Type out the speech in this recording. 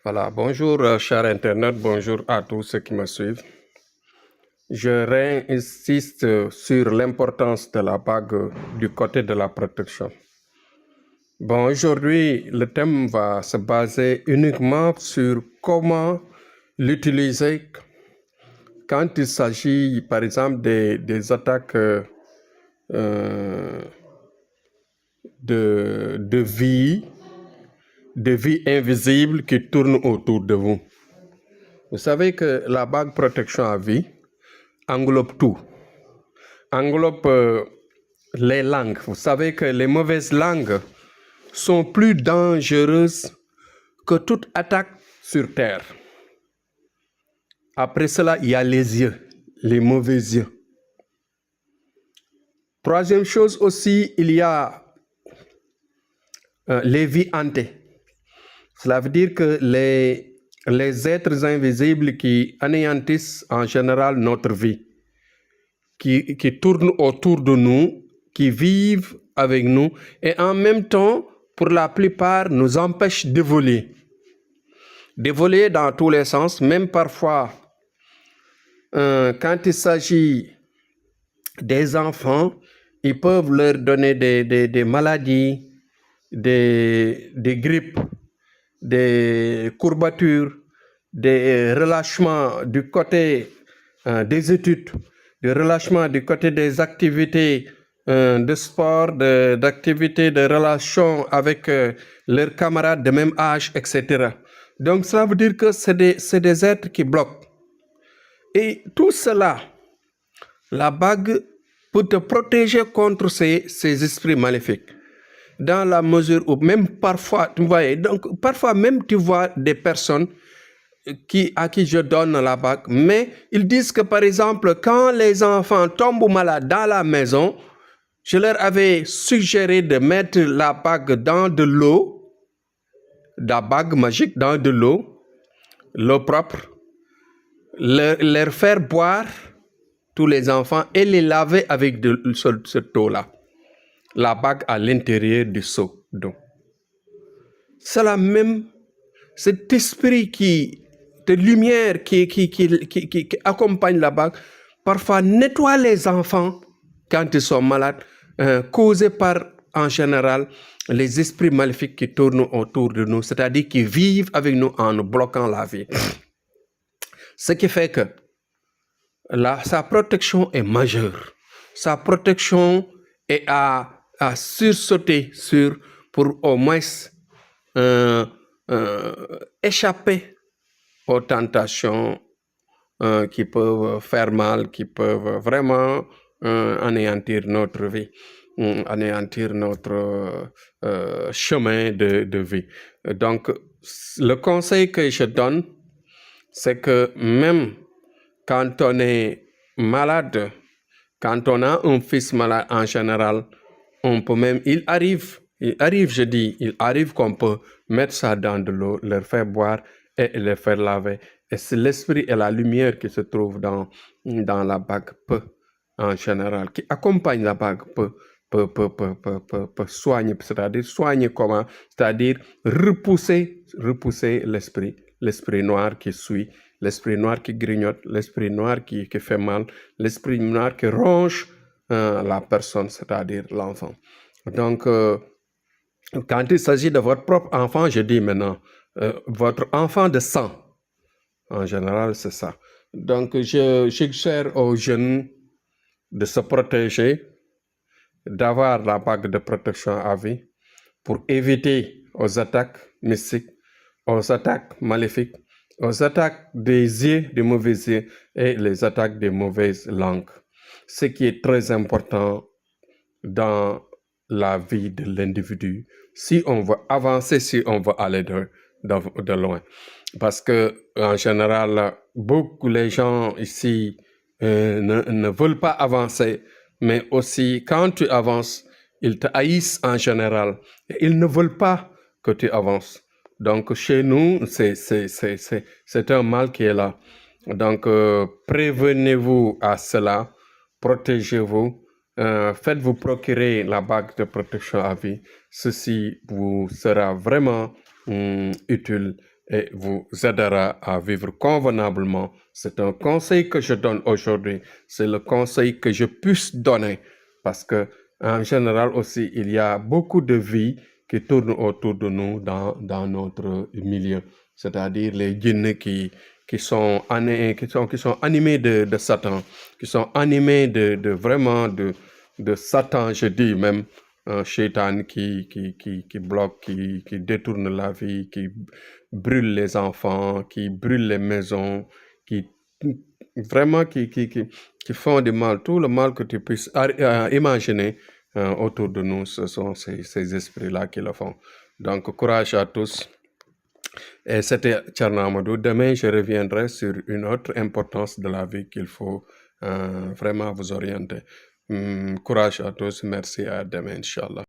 Voilà, bonjour chers internautes, bonjour à tous ceux qui me suivent. Je réinsiste sur l'importance de la bague du côté de la protection. Bon, aujourd'hui, le thème va se baser uniquement sur comment l'utiliser quand il s'agit, par exemple, des attaques de vie invisible qui tournent autour de vous. Vous savez que la bague protection à vie englobe tout. Englobe les langues. Vous savez que les mauvaises langues sont plus dangereuses que toute attaque sur terre. Après cela, il y a les yeux, les mauvais yeux. Troisième chose aussi, il y a les vies hantées. Cela veut dire que les êtres invisibles qui anéantissent en général notre vie, qui tournent autour de nous, qui vivent avec nous et en même temps, pour la plupart, nous empêchent d'évoluer. D'évoluer dans tous les sens, même parfois, quand il s'agit des enfants, ils peuvent leur donner des maladies, des grippes, des courbatures, des relâchements du côté des études, des relâchements du côté des activités de sport, d'activités de relations avec leurs camarades de même âge, etc. Donc, cela veut dire que c'est des êtres qui bloquent. Et tout cela, la bague peut te protéger contre ces esprits maléfiques. Dans la mesure où même parfois, parfois même tu vois des personnes à qui je donne la bague, mais ils disent que par exemple, quand les enfants tombent malades dans la maison, je leur avais suggéré de mettre la bague dans de l'eau, la bague magique dans de l'eau propre, leur faire boire tous les enfants et les laver avec cette eau-là. La bague à l'intérieur du seau d'eau. C'est la même, cet esprit de lumière qui accompagne la bague, parfois nettoie les enfants quand ils sont malades, causés par, en général, les esprits maléfiques qui tournent autour de nous, c'est-à-dire qui vivent avec nous en nous bloquant la vie. Ce qui fait que sa protection est majeure. Sa protection est à sursauter pour au moins échapper aux tentations qui peuvent faire mal, qui peuvent vraiment anéantir notre vie, anéantir notre chemin de vie. Donc, le conseil que je donne, c'est que même quand on est malade, quand on a un fils malade en général, on peut même, il arrive qu'on peut mettre ça dans de l'eau, leur faire boire et les faire laver. Et c'est l'esprit et la lumière qui se trouvent dans la bague en général, qui accompagne la bague peut soigner, c'est-à-dire soigner comment? C'est-à-dire repousser l'esprit noir qui suit, l'esprit noir qui grignote, l'esprit noir qui fait mal, l'esprit noir qui ronge la personne, c'est-à-dire l'enfant. Donc, quand il s'agit de votre propre enfant, je dis maintenant, votre enfant de sang, en général, c'est ça. Donc, je suggère aux jeunes de se protéger, d'avoir la bague de protection à vie pour éviter aux attaques mystiques, aux attaques maléfiques, aux attaques des yeux, des mauvais yeux et les attaques des mauvaises langues. Ce qui est très important dans la vie de l'individu, si on veut avancer, si on veut aller de loin. Parce que, en général, beaucoup les gens ici ne veulent pas avancer, mais aussi quand tu avances, ils te haïssent en général. Et ils ne veulent pas que tu avances. Donc, chez nous, c'est un mal qui est là. Donc, prévenez-vous à cela, protégez-vous, faites-vous procurer la bague de protection à vie. Ceci vous sera vraiment utile et vous aidera à vivre convenablement. C'est un conseil que je donne aujourd'hui. C'est le conseil que je puisse donner parce que en général aussi, il y a beaucoup de vies qui tournent autour de nous dans notre milieu. C'est-à-dire les djinns qui sont animés de Satan, qui sont animés vraiment de Satan, je dis même, un shaitan qui bloque, qui détourne la vie, qui brûle les enfants, qui brûle les maisons, qui vraiment qui font du mal, tout le mal que tu puisses imaginer autour de nous, ce sont ces esprits-là qui le font. Donc, courage à tous. Et c'était Thierno Amadou. Demain, je reviendrai sur une autre importance de la vie qu'il faut vraiment vous orienter. Courage à tous. Merci à demain, Inch'Allah.